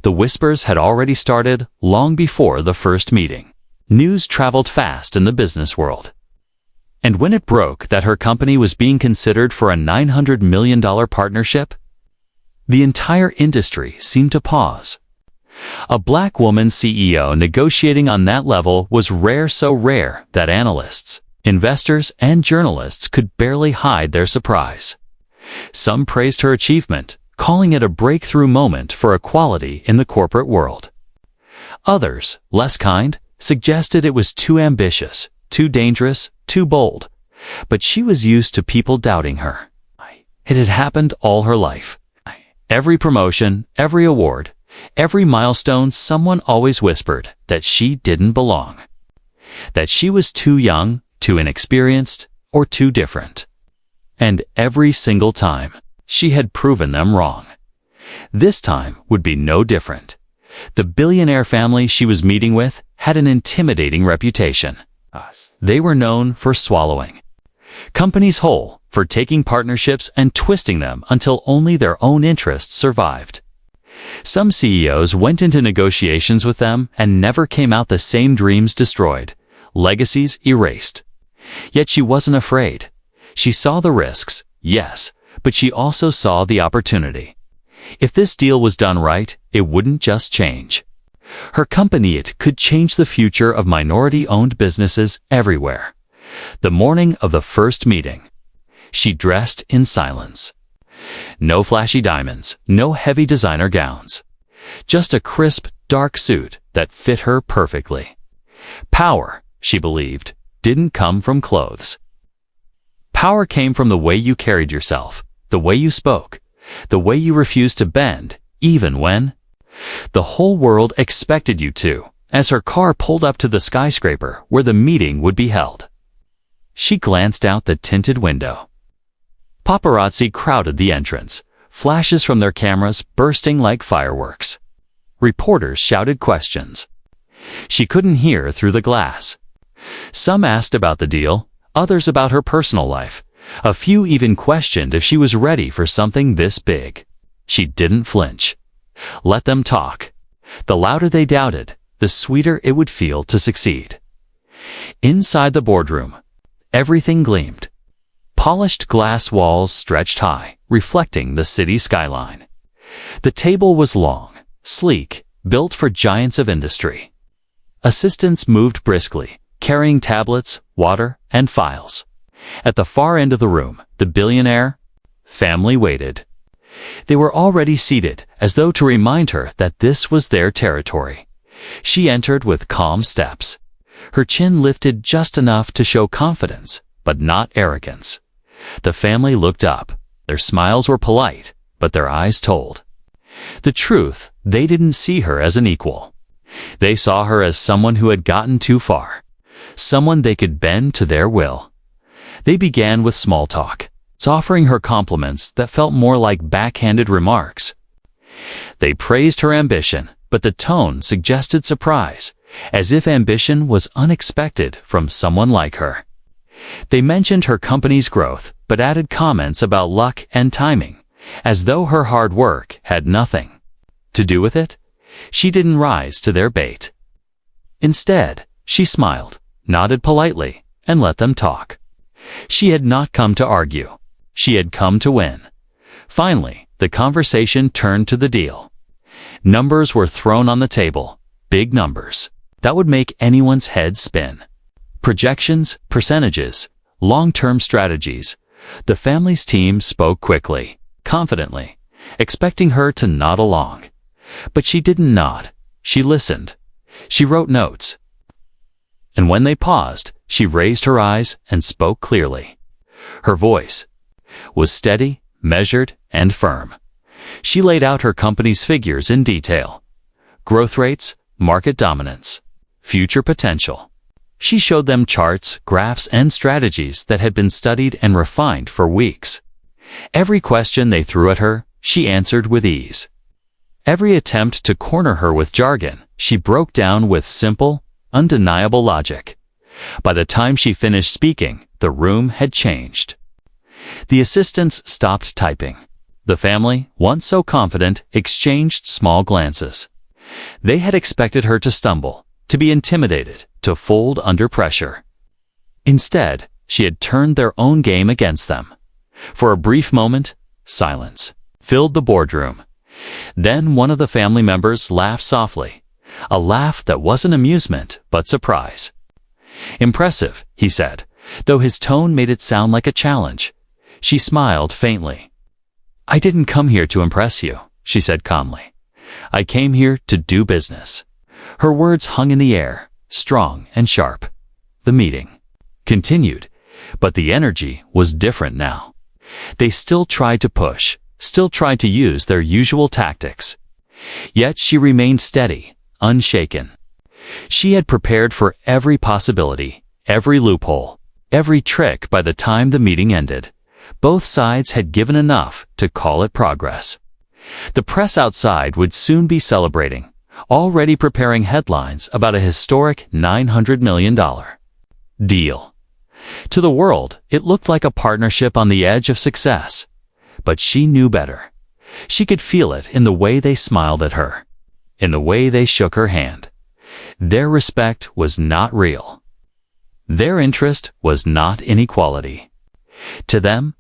The whispers had already started long before the first meeting. News traveled fast in the business world. And when it broke that her company was being considered for a $900 million partnership, the entire industry seemed to pause. A black woman CEO negotiating on that level was rare, so rare that analysts, investors, and journalists could barely hide their surprise. Some praised her achievement, calling it a breakthrough moment for equality in the corporate world. Others, less kind, suggested it was too ambitious, too dangerous, too bold. But she was used to people doubting her. It had happened all her life. Every promotion, every award, every milestone, someone always whispered that she didn't belong. That she was too young, too inexperienced, or too different. And every single time, she had proven them wrong. This time would be no different. The billionaire family she was meeting with had an intimidating reputation. They were known for swallowing companies whole, for taking partnerships and twisting them until only their own interests survived. Some CEOs went into negotiations with them and never came out the same, dreams destroyed, legacies erased. Yet she wasn't afraid. She saw the risks, yes, but she also saw the opportunity. If this deal was done right, it wouldn't just change her company, it could change the future of minority-owned businesses everywhere. The morning of the first meeting, she dressed in silence. No flashy diamonds, no heavy designer gowns. Just a crisp, dark suit that fit her perfectly. Power, she believed, didn't come from clothes. Power came from the way you carried yourself, the way you spoke, the way you refused to bend, even when the whole world expected you to. As her car pulled up to the skyscraper where the meeting would be held, she glanced out the tinted window. Paparazzi crowded the entrance, flashes from their cameras bursting like fireworks. Reporters shouted questions. She couldn't hear through the glass. Some asked about the deal, others about her personal life. A few even questioned if she was ready for something this big. She didn't flinch. Let them talk. The louder they doubted, the sweeter it would feel to succeed. Inside the boardroom, everything gleamed. Polished glass walls stretched high, reflecting the city skyline. The table was long, sleek, built for giants of industry. Assistants moved briskly, carrying tablets, water, and files. At the far end of the room, the billionaire family waited. They were already seated, as though to remind her that this was their territory. She entered with calm steps. Her chin lifted just enough to show confidence, but not arrogance. The family looked up. Their smiles were polite, but their eyes told the truth. They didn't see her as an equal. They saw her as someone who had gotten too far, someone they could bend to their will. They began with small talk, offering her compliments that felt more like backhanded remarks. They praised her ambition, but the tone suggested surprise, as if ambition was unexpected from someone like her. They mentioned her company's growth, but added comments about luck and timing, as though her hard work had nothing to do with it. She didn't rise to their bait. Instead, she smiled, nodded politely, and let them talk. She had not come to argue. She had come to win. Finally, the conversation turned to the deal. Numbers were thrown on the table, big numbers that would make anyone's head spin. Projections, percentages, long-term strategies. The family's team spoke quickly, confidently, expecting her to nod along. But she didn't nod. She listened. She wrote notes. And when they paused, she raised her eyes and spoke clearly. Her voice was steady, measured, and firm. She laid out her company's figures in detail. Growth rates, market dominance, future potential. She showed them charts, graphs, and strategies that had been studied and refined for weeks. Every question they threw at her, she answered with ease. Every attempt to corner her with jargon, she broke down with simple, undeniable logic. By the time she finished speaking, the room had changed. The assistants stopped typing. The family, once so confident, exchanged small glances. They had expected her to stumble, to be intimidated, to fold under pressure. Instead, she had turned their own game against them. For a brief moment, silence filled the boardroom. Then one of the family members laughed softly, a laugh that wasn't amusement but surprise. "Impressive," he said, though his tone made it sound like a challenge. She smiled faintly. "I didn't come here to impress you," she said calmly. "I came here to do business." Her words hung in the air, strong and sharp. The meeting continued, but the energy was different now. They still tried to push, still tried to use their usual tactics. Yet she remained steady, unshaken. She had prepared for every possibility, every loophole, every trick. By the time the meeting ended, both sides had given enough to call it progress. The press outside would soon be celebrating, already preparing headlines about a historic $900 million deal. To the world, it looked like a partnership on the edge of success. But she knew better. She could feel it in the way they smiled at her, in the way they shook her hand. Their respect was not real. Their interest was not in equality. To them,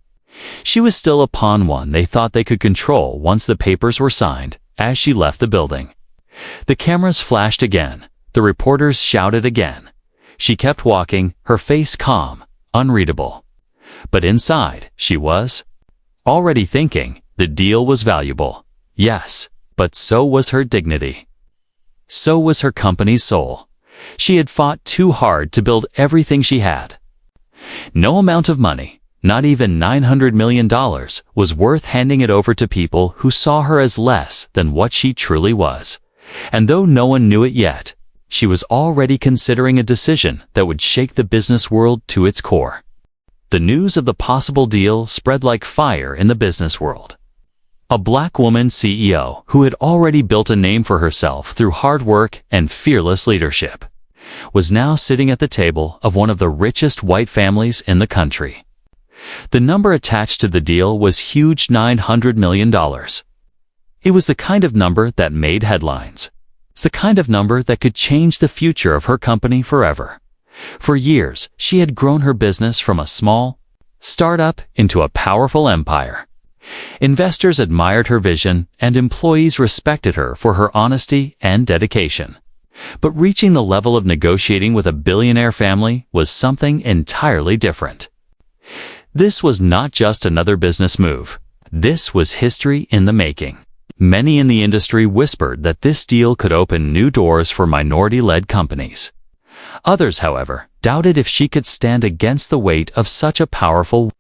she was still a pawn, one they thought they could control once the papers were signed. As she left the building, the cameras flashed again, the reporters shouted again. She kept walking, her face calm, unreadable. But inside, she was already thinking the deal was valuable. Yes, but so was her dignity. So was her company's soul. She had fought too hard to build everything she had. No amount of money, not even $900 million, was worth handing it over to people who saw her as less than what she truly was. And though no one knew it yet, she was already considering a decision that would shake the business world to its core. The news of the possible deal spread like fire in the business world. A black woman CEO who had already built a name for herself through hard work and fearless leadership was now sitting at the table of one of the richest white families in the country. The number attached to the deal was huge, $900 million. It was the kind of number that made headlines. It's the kind of number that could change the future of her company forever. For years, she had grown her business from a small startup into a powerful empire. Investors admired her vision, and employees respected her for her honesty and dedication. But reaching the level of negotiating with a billionaire family was something entirely different. This was not just another business move. This was history in the making. Many in the industry whispered that this deal could open new doors for minority-led companies. Others, however, doubted if she could stand against the weight of such a powerful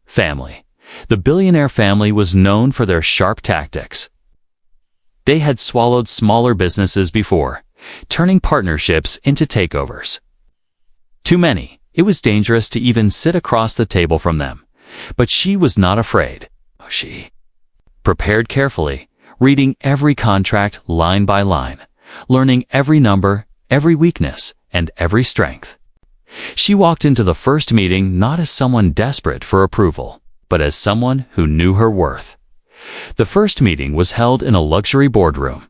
family. The billionaire family was known for their sharp tactics. They had swallowed smaller businesses before, turning partnerships into takeovers. To many, it was dangerous to even sit across the table from them. But she was not afraid. She prepared carefully, reading every contract line by line, learning every number, every weakness, and every strength. She walked into the first meeting not as someone desperate for approval, but as someone who knew her worth. The first meeting was held in a luxury boardroom,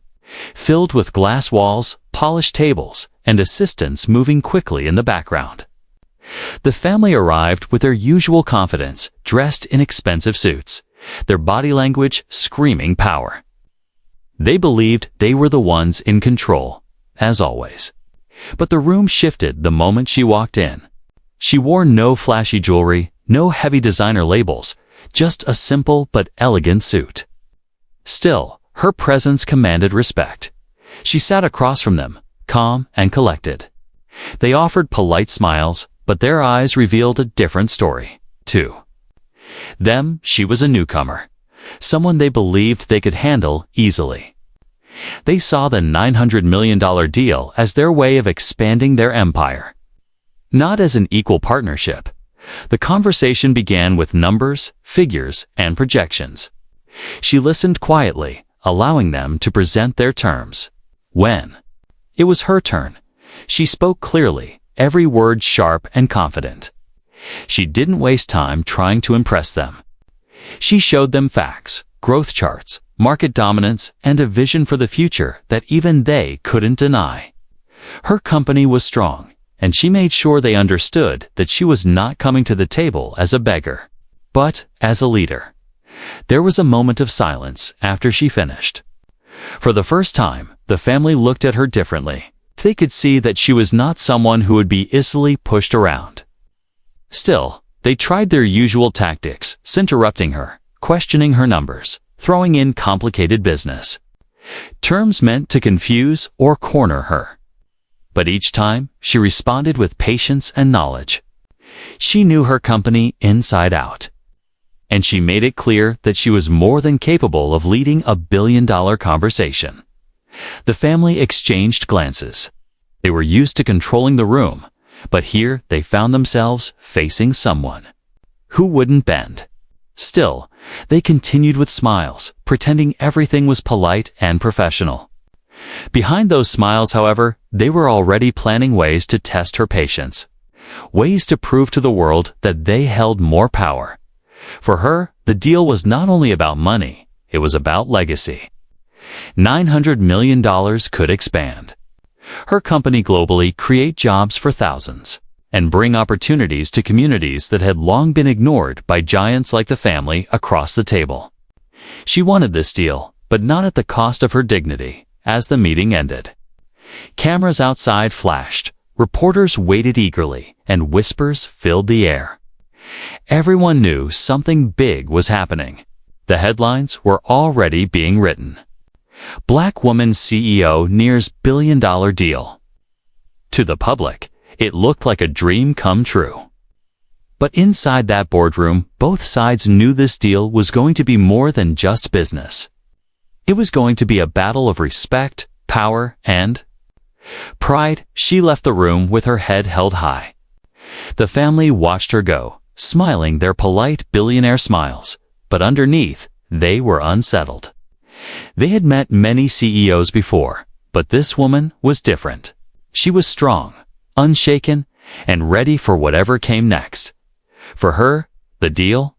filled with glass walls, polished tables, and assistants moving quickly in the background. The family arrived with their usual confidence, dressed in expensive suits, their body language screaming power. They believed they were the ones in control, as always. But the room shifted the moment she walked in. She wore no flashy jewelry, no heavy designer labels, just a simple but elegant suit. Still, her presence commanded respect. She sat across from them, calm and collected. They offered polite smiles, but their eyes revealed a different story. To them, she was a newcomer, someone they believed they could handle easily. They saw the $900 million deal as their way of expanding their empire, not as an equal partnership. The conversation began with numbers, figures, and projections. She listened quietly, allowing them to present their terms. When it was her turn, she spoke clearly, every word sharp and confident. She didn't waste time trying to impress them. She showed them facts, growth charts, market dominance, and a vision for the future that even they couldn't deny. Her company was strong, and she made sure they understood that she was not coming to the table as a beggar, but as a leader. There was a moment of silence after she finished. For the first time, the family looked at her differently. They could see that she was not someone who would be easily pushed around. Still, they tried their usual tactics, interrupting her, questioning her numbers, throwing in complicated business terms meant to confuse or corner her. But each time, she responded with patience and knowledge. She knew her company inside out, and she made it clear that she was more than capable of leading a billion-dollar conversation. The family exchanged glances. They were used to controlling the room, but here they found themselves facing someone who wouldn't bend. Still, they continued with smiles, pretending everything was polite and professional. Behind those smiles, however, they were already planning ways to test her patience, ways to prove to the world that they held more power. For her, the deal was not only about money, it was about legacy. $900 million could expand her company globally, create jobs for thousands, and bring opportunities to communities that had long been ignored by giants like the family across the table. She wanted this deal, but not at the cost of her dignity. As the meeting ended, cameras outside flashed, reporters waited eagerly, and whispers filled the air. Everyone knew something big was happening. The headlines were already being written. Black woman CEO nears billion-dollar deal. To the public, it looked like a dream come true. But inside that boardroom, both sides knew this deal was going to be more than just business. It was going to be a battle of respect, power, and pride. She left the room with her head held high. The family watched her go, smiling their polite billionaire smiles, but underneath, they were unsettled. They had met many CEOs before, but this woman was different. She was strong, unshaken, and ready for whatever came next. For her, the deal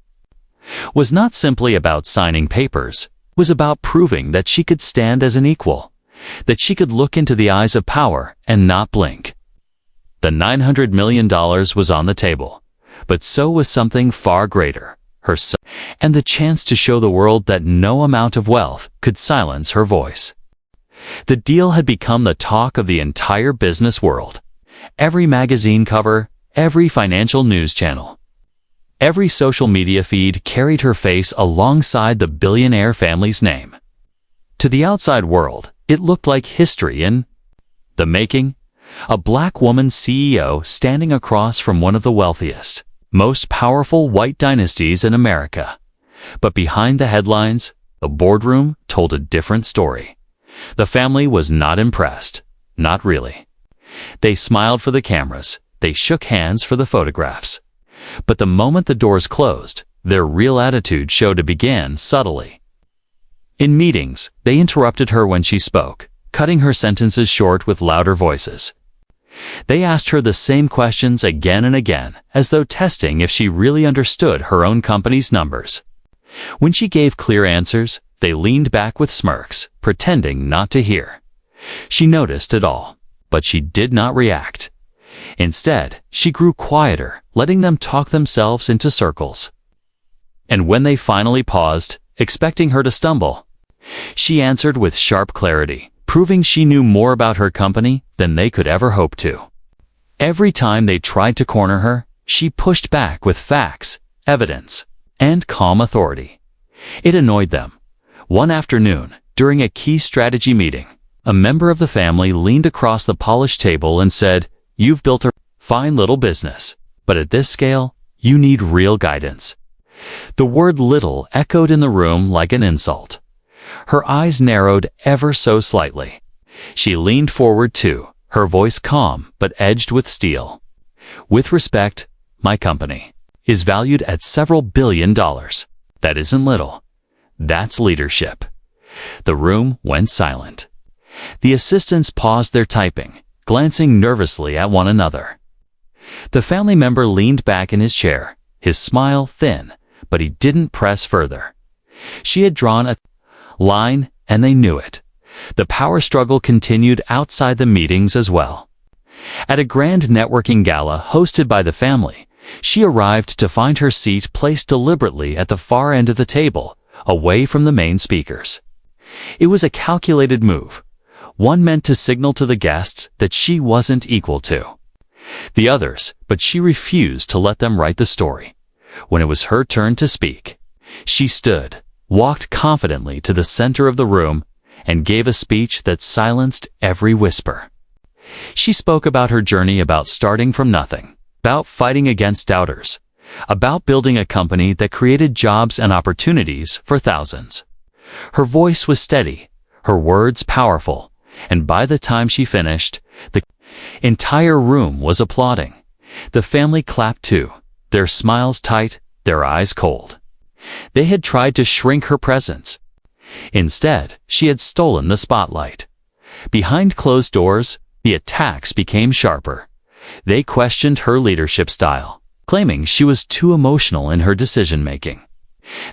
was not simply about signing papers. It was about proving that she could stand as an equal, that she could look into the eyes of power and not blink. The $900 million was on the table, but so was something far greater, her son, and the chance to show the world that no amount of wealth could silence her voice. The deal had become the talk of the entire business world. Every magazine cover, every financial news channel, every social media feed carried her face alongside the billionaire family's name. To the outside world, it looked like history in the making. A black woman CEO standing across from one of the wealthiest, most powerful white dynasties in America. But behind the headlines, the boardroom told a different story. The family was not impressed. Not really. They smiled for the cameras. They shook hands for the photographs. But the moment the doors closed, their real attitude showed. It began subtly. In meetings, they interrupted her when she spoke, cutting her sentences short with louder voices. They asked her the same questions again and again, as though testing if she really understood her own company's numbers. When she gave clear answers, they leaned back with smirks, pretending not to hear. She noticed it all, but she did not react. Instead, she grew quieter, letting them talk themselves into circles. And when they finally paused, expecting her to stumble, she answered with sharp clarity, proving she knew more about her company than they could ever hope to. Every time they tried to corner her, she pushed back with facts, evidence, and calm authority. It annoyed them. One afternoon, during a key strategy meeting, a member of the family leaned across the polished table and said, "You've built a fine little business, but at this scale, you need real guidance." The word little echoed in the room like an insult. Her eyes narrowed ever so slightly. She leaned forward too, her voice calm but edged with steel. "With respect, my company is valued at several $billion. That isn't little. That's leadership." The room went silent. The assistants paused their typing, glancing nervously at one another. The family member leaned back in his chair, his smile thin, but he didn't press further. She had drawn a line, and they knew it. The power struggle continued outside the meetings as well. At a grand networking gala hosted by the family, she arrived to find her seat placed deliberately at the far end of the table, away from the main speakers. It was a calculated move, one meant to signal to the guests that she wasn't equal to the others, but she refused to let them write the story. When it was her turn to speak, she stood, walked confidently to the center of the room, and gave a speech that silenced every whisper. She spoke about her journey, about starting from nothing, about fighting against doubters, about building a company that created jobs and opportunities for thousands. Her voice was steady, her words powerful, and by the time she finished, the entire room was applauding. The family clapped too, their smiles tight, their eyes cold. They had tried to shrink her presence. Instead, she had stolen the spotlight. Behind closed doors, the attacks became sharper. They questioned her leadership style, claiming she was too emotional in her decision-making.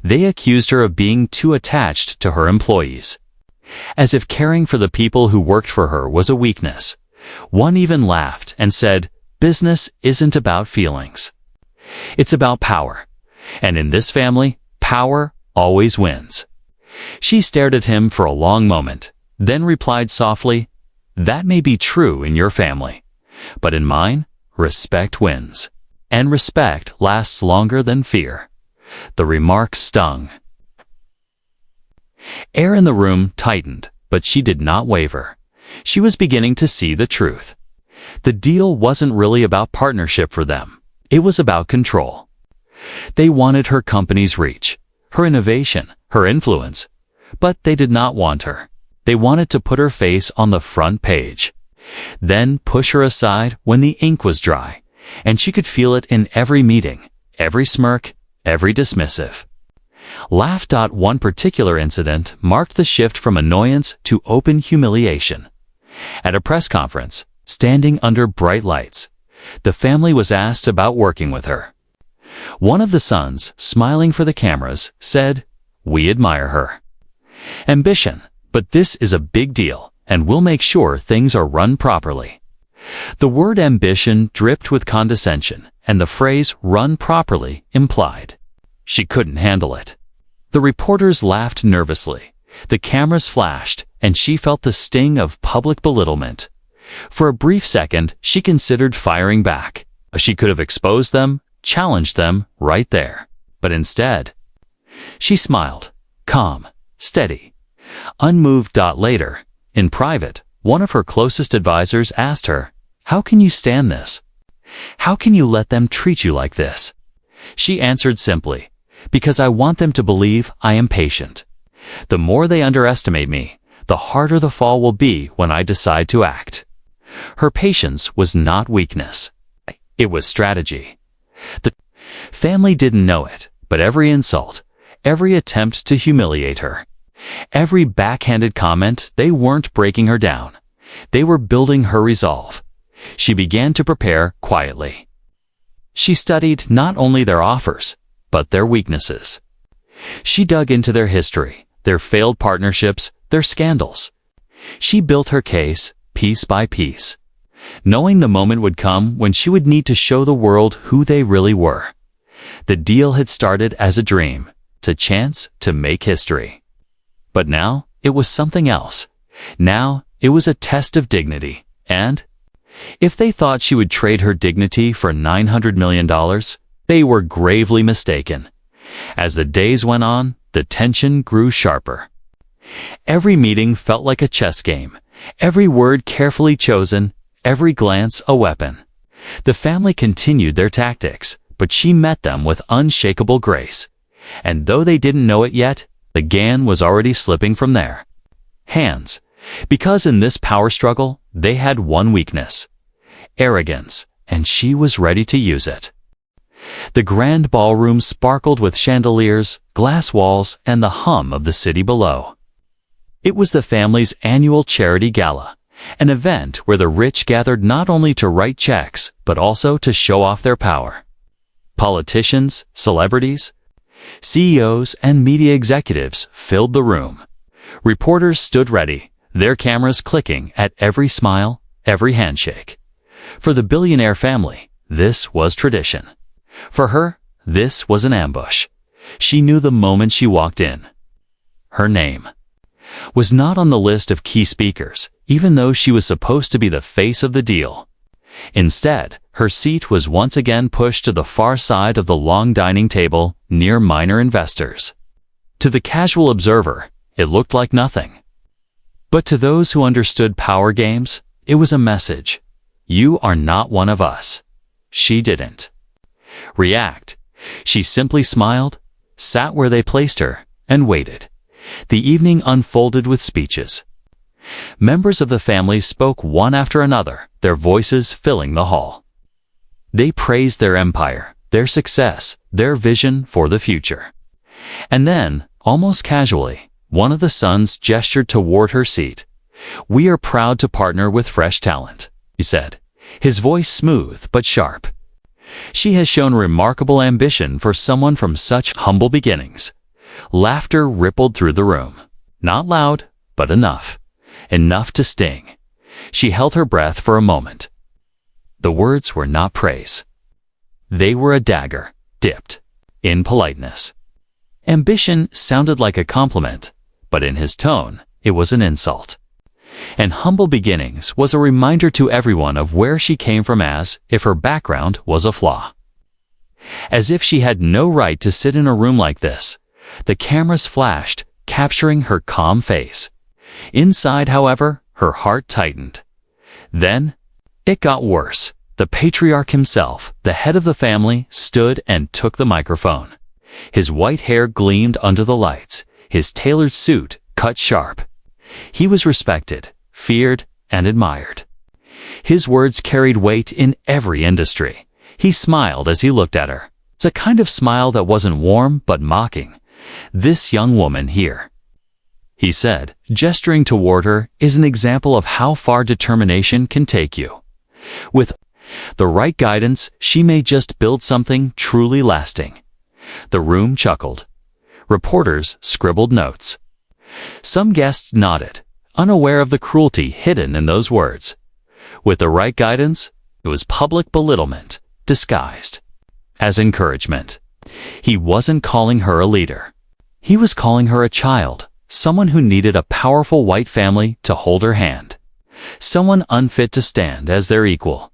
They accused her of being too attached to her employees, as if caring for the people who worked for her was a weakness. One even laughed and said, "Business isn't about feelings. It's about power. And in this family, power always wins." She stared at him for a long moment, then replied softly, "That may be true in your family, but in mine, respect wins. And respect lasts longer than fear." The remark stung. Air in the room tightened, but she did not waver. She was beginning to see the truth. The deal wasn't really about partnership for them. It was about control. They wanted her company's reach, her innovation, her influence, but they did not want her. They wanted to put her face on the front page, then push her aside when the ink was dry, and she could feel it in every meeting, every smirk, every dismissive laugh. One particular incident marked the shift from annoyance to open humiliation. At a press conference, standing under bright lights, the family was asked about working with her. One of the sons, smiling for the cameras, said, "We admire her ambition, but this is a big deal, and we'll make sure things are run properly." The word ambition dripped with condescension, and the phrase "run properly" implied she couldn't handle it. The reporters laughed nervously. The cameras flashed, and she felt the sting of public belittlement. For a brief second, she considered firing back. She could have exposed them, challenged them right there. But instead, she smiled, calm, steady, unmoved. Later, in private, one of her closest advisors asked her, "How can you stand this? How can you let them treat you like this?" She answered simply, "Because I want them to believe I am patient. The more they underestimate me, the harder the fall will be when I decide to act." Her patience was not weakness. It was strategy. The family didn't know it, but every insult, every attempt to humiliate her, every backhanded comment, they weren't breaking her down. They were building her resolve. She began to prepare quietly. She studied not only their offers, but their weaknesses. She dug into their history, their failed partnerships, their scandals. She built her case piece by piece, knowing the moment would come when she would need to show the world who they really were. The deal had started as a dream, a chance to make history. But now it was something else. Now it was a test of dignity. And if they thought she would trade her dignity for $900 million, they were gravely mistaken. As the days went on, the tension grew sharper. Every meeting felt like a chess game, every word carefully chosen, every glance a weapon. The family continued their tactics, but she met them with unshakable grace. And though they didn't know it yet, the gan was already slipping from their hands. Because in this power struggle, they had one weakness: arrogance, and she was ready to use it. The grand ballroom sparkled with chandeliers, glass walls, and the hum of the city below. It was the family's annual charity gala, an event where the rich gathered not only to write checks, but also to show off their power. Politicians, celebrities, CEOs, and media executives filled the room. Reporters stood ready, their cameras clicking at every smile, every handshake. For the billionaire family, this was tradition. For her, this was an ambush. She knew the moment she walked in. Her name was not on the list of key speakers, even though she was supposed to be the face of the deal. Instead, her seat was once again pushed to the far side of the long dining table near minor investors. To the casual observer, it looked like nothing. But to those who understood power games, it was a message. You are not one of us. She didn't react. She simply smiled, sat where they placed her, and waited. The evening unfolded with speeches. Members of the family spoke one after another, their voices filling the hall. They praised their empire, their success, their vision for the future. And then, almost casually, one of the sons gestured toward her seat. "We are proud to partner with fresh talent," he said, his voice smooth but sharp. "She has shown remarkable ambition for someone from such humble beginnings." Laughter rippled through the room. Not loud, but enough. Enough to sting. She held her breath for a moment. The words were not praise. They were a dagger, dipped in politeness. Ambition sounded like a compliment, but in his tone, it was an insult. And humble beginnings was a reminder to everyone of where she came from, as if her background was a flaw. As if she had no right to sit in a room like this. The cameras flashed, capturing her calm face. Inside, however, her heart tightened. Then, it got worse. The patriarch himself, the head of the family, stood and took the microphone. His white hair gleamed under the lights, his tailored suit cut sharp. He was respected, feared, and admired. His words carried weight in every industry. He smiled as he looked at her. It's a kind of smile that wasn't warm but mocking. "This young woman here," he said, gesturing toward her, "is an example of how far determination can take you. With the right guidance, she may just build something truly lasting." The room chuckled. Reporters scribbled notes. Some guests nodded, unaware of the cruelty hidden in those words. With the right guidance, it was public belittlement, disguised as encouragement. He wasn't calling her a leader. He was calling her a child, someone who needed a powerful white family to hold her hand. Someone unfit to stand as their equal.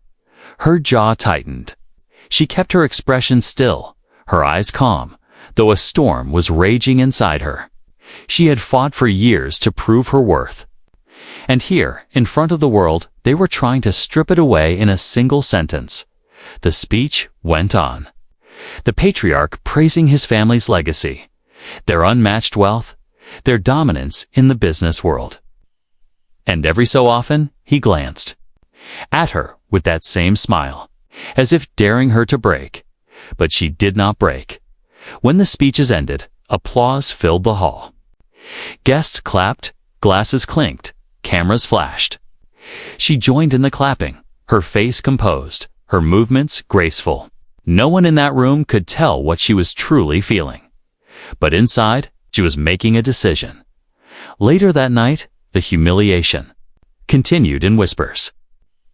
Her jaw tightened. She kept her expression still, her eyes calm, though a storm was raging inside her. She had fought for years to prove her worth. And here, in front of the world, they were trying to strip it away in a single sentence. The speech went on. The patriarch praising his family's legacy, their unmatched wealth, their dominance in the business world. And every so often, he glanced at her with that same smile, as if daring her to break. But she did not break. When the speeches ended, applause filled the hall. Guests clapped, glasses clinked, cameras flashed. She joined in the clapping, her face composed, her movements graceful. No one in that room could tell what she was truly feeling. But inside, she was making a decision. Later that night, the humiliation continued in whispers.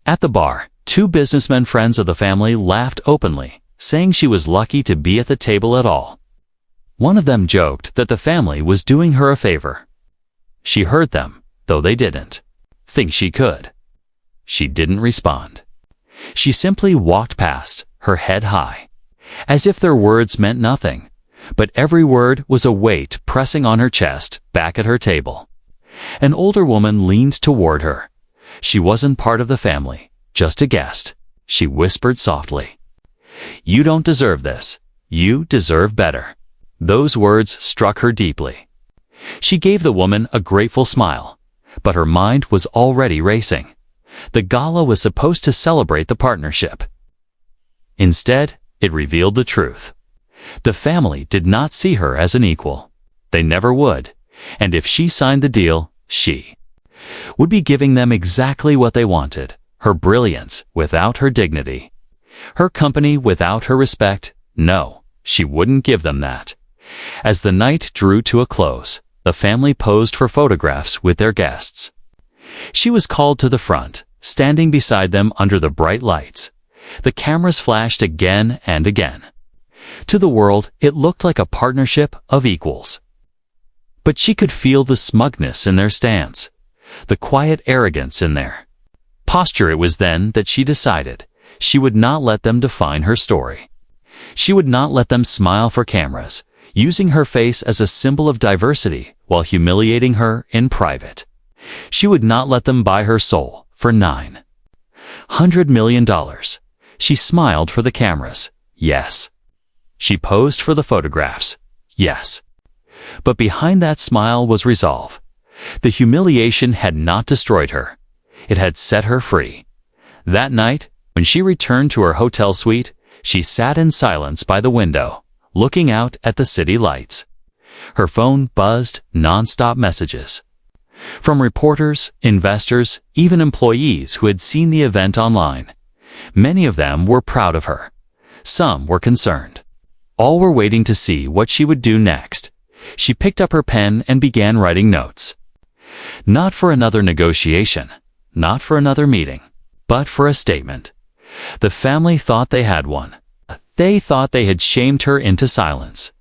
At the bar, two businessmen friends of the family laughed openly, saying she was lucky to be at the table at all. One of them joked that the family was doing her a favor. She heard them, though they didn't think she could. She didn't respond. She simply walked past, her head high, as if their words meant nothing. But every word was a weight pressing on her chest, back at her table. An older woman leaned toward her. She wasn't part of the family, just a guest. She whispered softly, "You don't deserve this. You deserve better." Those words struck her deeply. She gave the woman a grateful smile, but her mind was already racing. The gala was supposed to celebrate the partnership. Instead, it revealed the truth. The family did not see her as an equal. They never would. And if she signed the deal, she would be giving them exactly what they wanted: her brilliance without her dignity, her company without her respect. No, she wouldn't give them that. As the night drew to a close, the family posed for photographs with their guests. She was called to the front, standing beside them under the bright lights. The cameras flashed again and again. To the world, it looked like a partnership of equals. But she could feel the smugness in their stance, the quiet arrogance in their posture. It was then that she decided she would not let them define her story. She would not let them smile for cameras, using her face as a symbol of diversity while humiliating her in private. She would not let them buy her soul for $900 million. She smiled for the cameras, yes. She posed for the photographs, yes. But behind that smile was resolve. The humiliation had not destroyed her. It had set her free. That night, when she returned to her hotel suite, she sat in silence by the window, looking out at the city lights. Her phone buzzed non-stop messages from reporters, investors, even employees who had seen the event online. Many of them were proud of her. Some were concerned. All were waiting to see what she would do next. She picked up her pen and began writing notes. Not for another negotiation, not for another meeting, but for a statement. The family thought they had one. They thought they had shamed her into silence.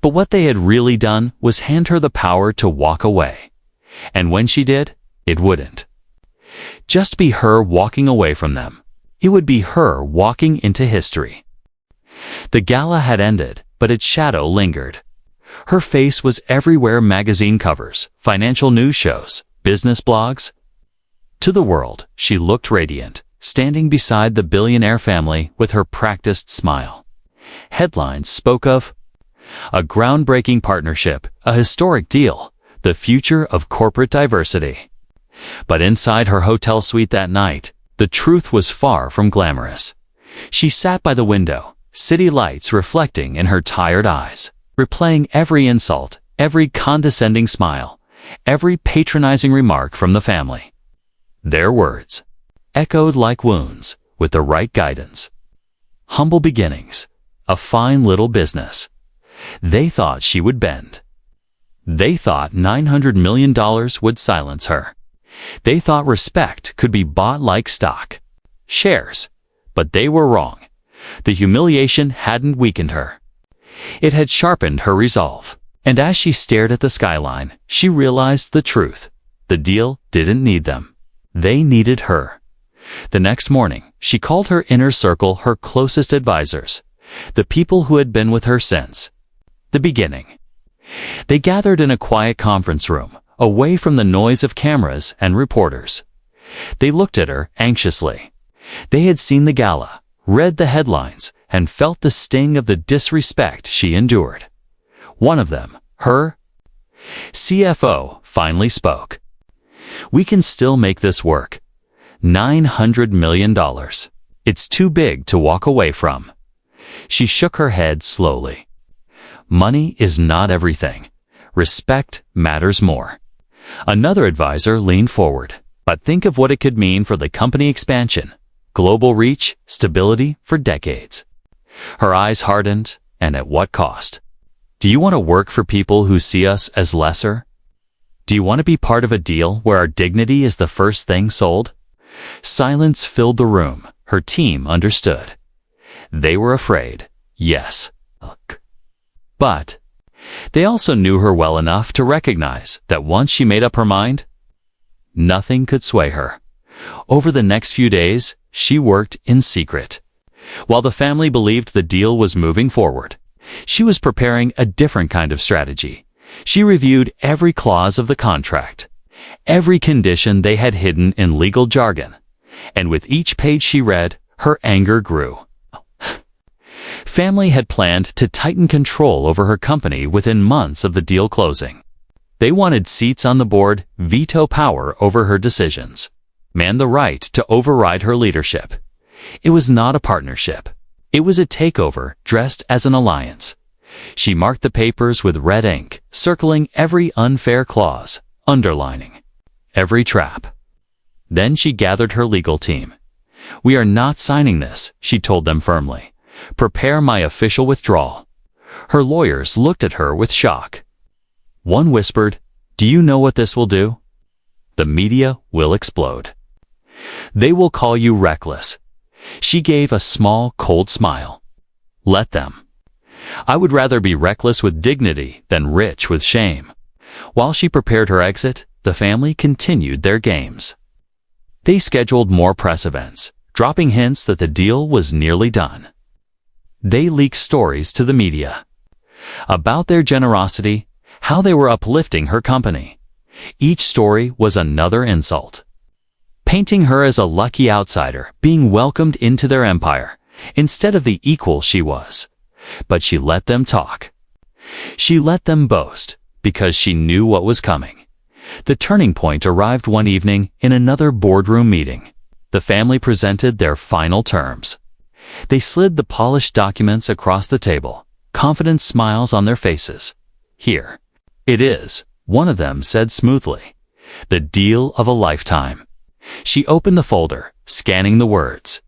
But what they had really done was hand her the power to walk away. And when she did, it wouldn't just be her walking away from them. It would be her walking into history. The gala had ended, but its shadow lingered. Her face was everywhere: magazine covers, financial news shows, business blogs. To the world, she looked radiant, standing beside the billionaire family with her practiced smile. Headlines spoke of a groundbreaking partnership, a historic deal, the future of corporate diversity. But inside her hotel suite that night, the truth was far from glamorous. She sat by the window, city lights reflecting in her tired eyes, replaying every insult, every condescending smile, every patronizing remark from the family. Their words echoed like wounds with the right guidance. Humble beginnings, a fine little business. They thought she would bend. They thought $900 million would silence her. They thought respect could be bought like stock, shares. But they were wrong. The humiliation hadn't weakened her. It had sharpened her resolve. And as she stared at the skyline, she realized the truth. The deal didn't need them. They needed her. The next morning, she called her inner circle, her closest advisors, the people who had been with her since the beginning. They gathered in a quiet conference room, away from the noise of cameras and reporters. They looked at her anxiously. They had seen the gala, read the headlines, and felt the sting of the disrespect she endured. One of them, her CFO, finally spoke. "We can still make this work. $900 million. It's too big to walk away from." She shook her head slowly. Money is not everything. Respect matters more. Another advisor leaned forward. But think of what it could mean for the company expansion, global reach, stability for decades. Her eyes hardened, and at what cost? Do you want to work for people who see us as lesser? Do you want to be part of a deal where our dignity is the first thing sold? Silence filled the room. Her team understood. They were afraid, yes. But they also knew her well enough to recognize that once she made up her mind, nothing could sway her. Over the next few days, she worked in secret. While the family believed the deal was moving forward, she was preparing a different kind of strategy. She reviewed every clause of the contract, every condition they had hidden in legal jargon, and with each page she read, her anger grew. Family had planned to tighten control over her company within months of the deal closing. They wanted seats on the board, veto power over her decisions, and the right to override her leadership. It was not a partnership. It was a takeover dressed as an alliance. She marked the papers with red ink, circling every unfair clause, underlining every trap. Then she gathered her legal team. "We are not signing this," she told them firmly. "Prepare my official withdrawal." Her lawyers looked at her with shock. One whispered, "Do you know what this will do?" The media will explode. They will call you reckless. She gave a small, cold smile. Let them. I would rather be reckless with dignity than rich with shame. While she prepared her exit, the family continued their games. They scheduled more press events, dropping hints that the deal was nearly done. They leaked stories to the media about their generosity, how they were uplifting her company. Each story was another insult, painting her as a lucky outsider being welcomed into their empire instead of the equal she was. But she let them talk. She let them boast because she knew what was coming. The turning point arrived one evening in another boardroom meeting. The family presented their final terms. They slid the polished documents across the table, confident smiles on their faces. "Here it is," one of them said smoothly. "The deal of a lifetime." She opened the folder, scanning the words.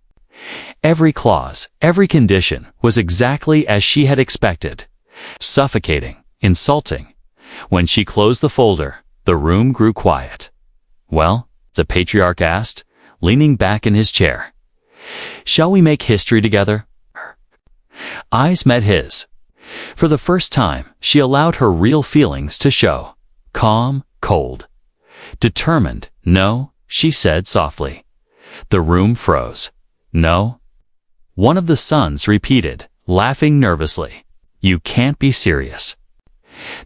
Every clause, every condition was exactly as she had expected. Suffocating, insulting. When she closed the folder, the room grew quiet. "Well," the patriarch asked, leaning back in his chair. "Shall we make history together?" Eyes met his. For the first time, she allowed her real feelings to show. Calm, cold. Determined, "No," she said softly. The room froze. "No?" One of the sons repeated, laughing nervously. "You can't be serious.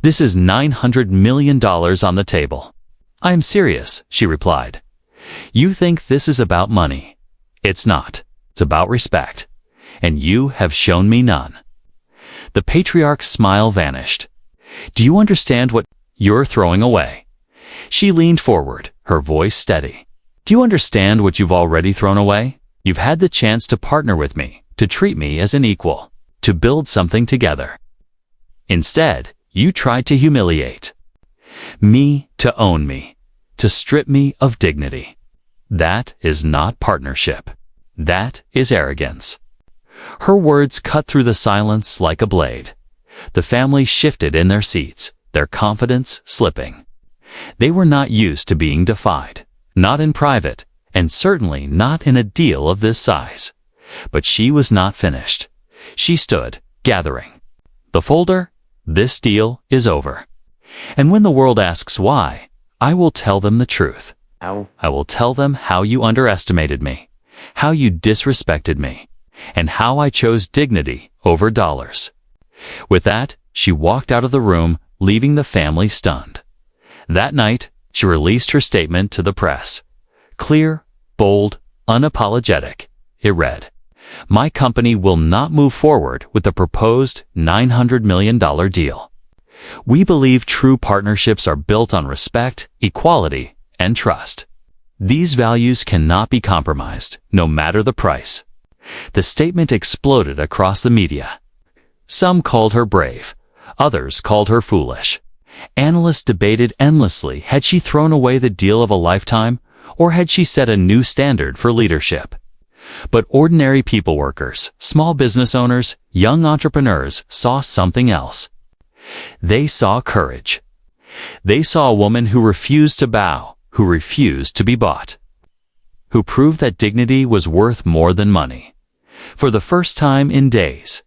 This is $900 million on the table." "I am serious," she replied. "You think this is about money. It's not. It's about respect. And you have shown me none." The patriarch's smile vanished. "Do you understand what you're throwing away?" She leaned forward, her voice steady. "Do you understand what you've already thrown away? You've had the chance to partner with me, to treat me as an equal, to build something together. Instead, you tried to humiliate me, to own me, to strip me of dignity. That is not partnership. That is arrogance." Her words cut through the silence like a blade. The family shifted in their seats, their confidence slipping. They were not used to being defied, not in private, and certainly not in a deal of this size. But she was not finished. She stood, gathering the folder. "This deal is over. And when the world asks why, I will tell them the truth. I will tell them how you underestimated me, how you disrespected me, and how I chose dignity over dollars." With that, she walked out of the room, leaving the family stunned. That night, she released her statement to the press. Clear, bold, unapologetic. It read, "My company will not move forward with the proposed $900 million deal. We believe true partnerships are built on respect, equality, and trust. These values cannot be compromised, no matter the price." The statement exploded across the media. Some called her brave. Others called her foolish. Analysts debated endlessly, had she thrown away the deal of a lifetime, or had she set a new standard for leadership? But ordinary people workers, small business owners, young entrepreneurs saw something else. They saw courage. They saw a woman who refused to bow, who refused to be bought, who proved that dignity was worth more than money. For the first time in days,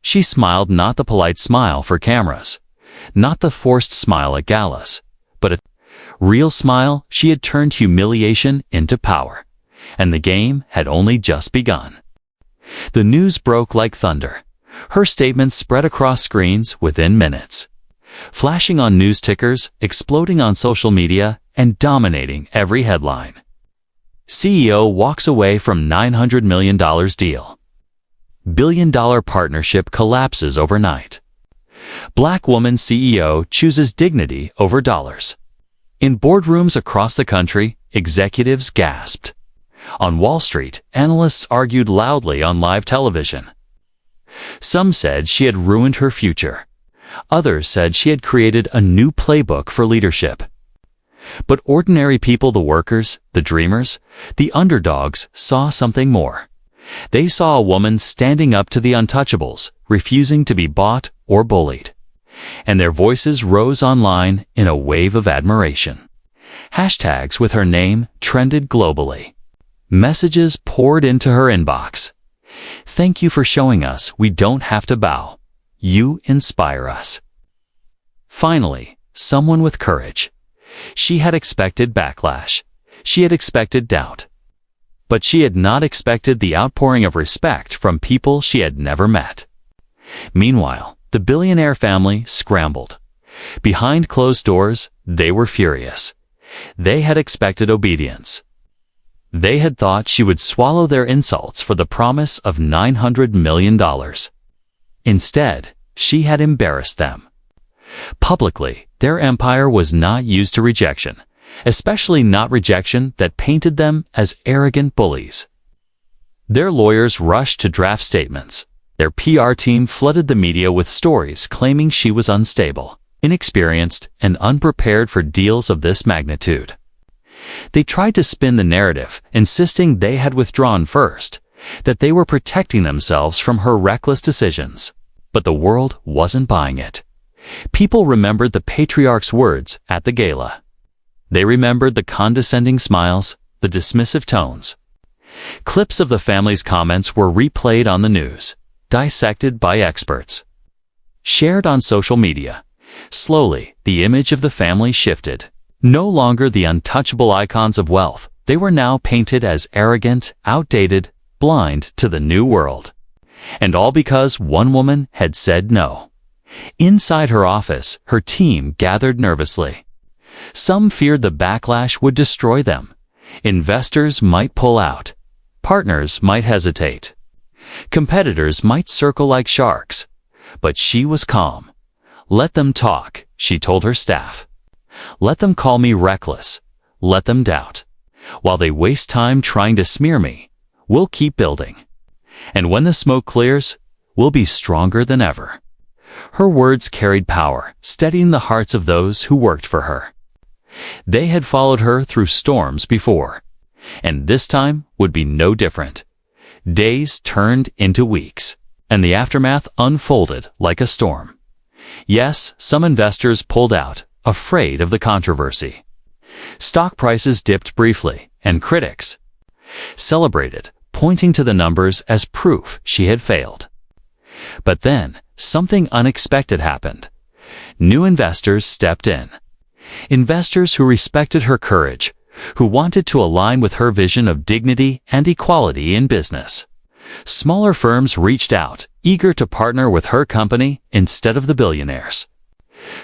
she smiled, not the polite smile for cameras, not the forced smile at galas, but a real smile. She had turned humiliation into power, and the game had only just begun. The news broke like thunder. Her statements spread across screens within minutes, flashing on news tickers, exploding on social media, and dominating every headline. CEO walks away from $900 million deal. Billion-dollar partnership collapses overnight. Black woman CEO chooses dignity over dollars. In boardrooms across the country, executives gasped. On Wall Street, analysts argued loudly on live television. Some said she had ruined her future. Others said she had created a new playbook for leadership. But ordinary people, the workers, the dreamers, the underdogs, saw something more. They saw a woman standing up to the untouchables, refusing to be bought or bullied. and their voices rose online in a wave of admiration. Hashtags with her name trended globally. Messages poured into her inbox. "Thank you for showing us we don't have to bow. You inspire us." Finally, someone with courage. She had expected backlash. She had expected doubt. But she had not expected the outpouring of respect from people she had never met. Meanwhile, the billionaire family scrambled. Behind closed doors, they were furious. They had expected obedience. They had thought she would swallow their insults for the promise of $900 million. Instead, she had embarrassed them. Publicly, their empire was not used to rejection, especially not rejection that painted them as arrogant bullies. Their lawyers rushed to draft statements. Their PR team flooded the media with stories claiming she was unstable, inexperienced, and unprepared for deals of this magnitude. They tried to spin the narrative, insisting they had withdrawn first, that they were protecting themselves from her reckless decisions. But the world wasn't buying it. People remembered the patriarch's words at the gala. They remembered the condescending smiles, the dismissive tones. Clips of the family's comments were replayed on the news, dissected by experts, shared on social media. Slowly, the image of the family shifted. No longer the untouchable icons of wealth, they were now painted as arrogant, outdated, blind to the new world. And all because one woman had said no. Inside her office, her team gathered nervously. Some feared the backlash would destroy them. Investors might pull out. Partners might hesitate. Competitors might circle like sharks. But she was calm. "Let them talk," she told her staff. "Let them call me reckless. Let them doubt. While they waste time trying to smear me, we'll keep building. And when the smoke clears, we'll be stronger than ever." Her words carried power, steadying the hearts of those who worked for her. They had followed her through storms before, and this time would be no different. Days turned into weeks, and the aftermath unfolded like a storm. Yes, some investors pulled out, afraid of the controversy. Stock prices dipped briefly, and critics celebrated, pointing to the numbers as proof she had failed. But then, something unexpected happened. New investors stepped in. Investors who respected her courage, who wanted to align with her vision of dignity and equality in business. Smaller firms reached out, eager to partner with her company instead of the billionaires.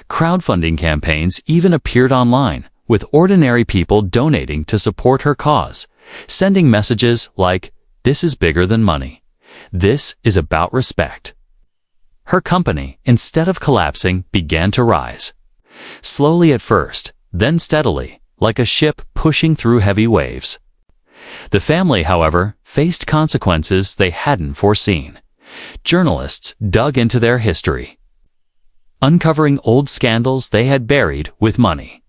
Crowdfunding campaigns even appeared online, with ordinary people donating to support her cause, sending messages like, "This is bigger than money. This is about respect." Her company, instead of collapsing, began to rise. Slowly at first, then steadily, like a ship pushing through heavy waves. The family, however, faced consequences they hadn't foreseen. Journalists dug into their history, uncovering old scandals they had buried with money.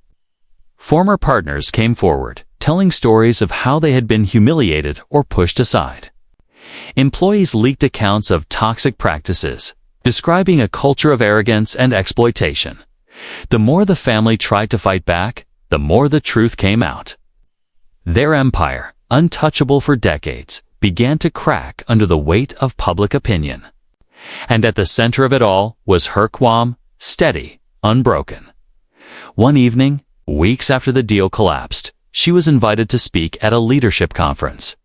Former partners came forward, telling stories of how they had been humiliated or pushed aside. Employees leaked accounts of toxic practices, describing a culture of arrogance and exploitation. The more the family tried to fight back, the more the truth came out. Their empire, untouchable for decades, began to crack under the weight of public opinion. And at the center of it all was her qualm, steady, unbroken. One evening, weeks after the deal collapsed, she was invited to speak at a leadership conference.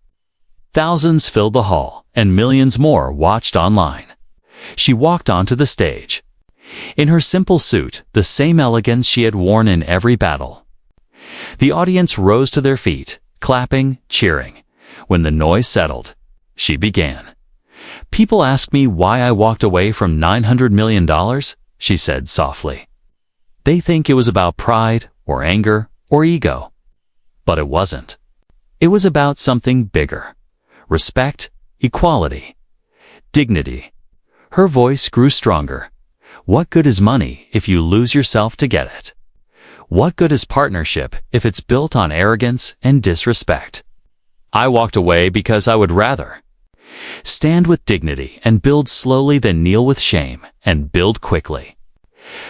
Thousands filled the hall, and millions more watched online. She walked onto the stage. In her simple suit, the same elegance she had worn in every battle. The audience rose to their feet, clapping, cheering. When the noise settled, she began. "People ask me why I walked away from $900 million, she said softly. "They think it was about pride, or anger, or ego. But it wasn't. It was about something bigger. Respect, equality, dignity." Her voice grew stronger. "What good is money if you lose yourself to get it? What good is partnership if it's built on arrogance and disrespect? I walked away because I would rather stand with dignity and build slowly than kneel with shame and build quickly."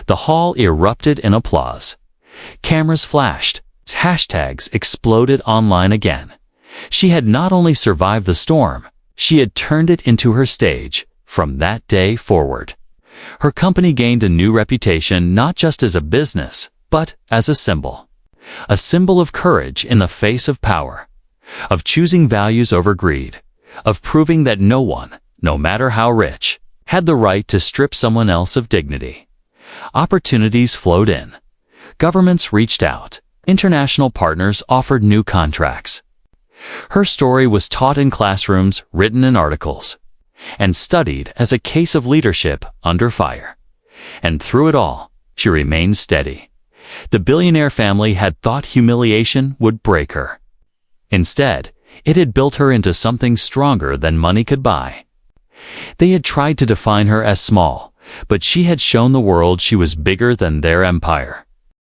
The hall erupted in applause. Cameras flashed. Hashtags exploded online again. She had not only survived the storm, she had turned it into her stage from that day forward. Her company gained a new reputation not just as a business, but as a symbol. A symbol of courage in the face of power, of choosing values over greed, of proving that no one, no matter how rich, had the right to strip someone else of dignity. Opportunities flowed in. Governments reached out. International partners offered new contracts. Her story was taught in classrooms, written in articles, and studied as a case of leadership under fire. And through it all, she remained steady. The billionaire family had thought humiliation would break her. Instead, it had built her into something stronger than money could buy. They had tried to define her as small, but she had shown the world she was bigger than their empire.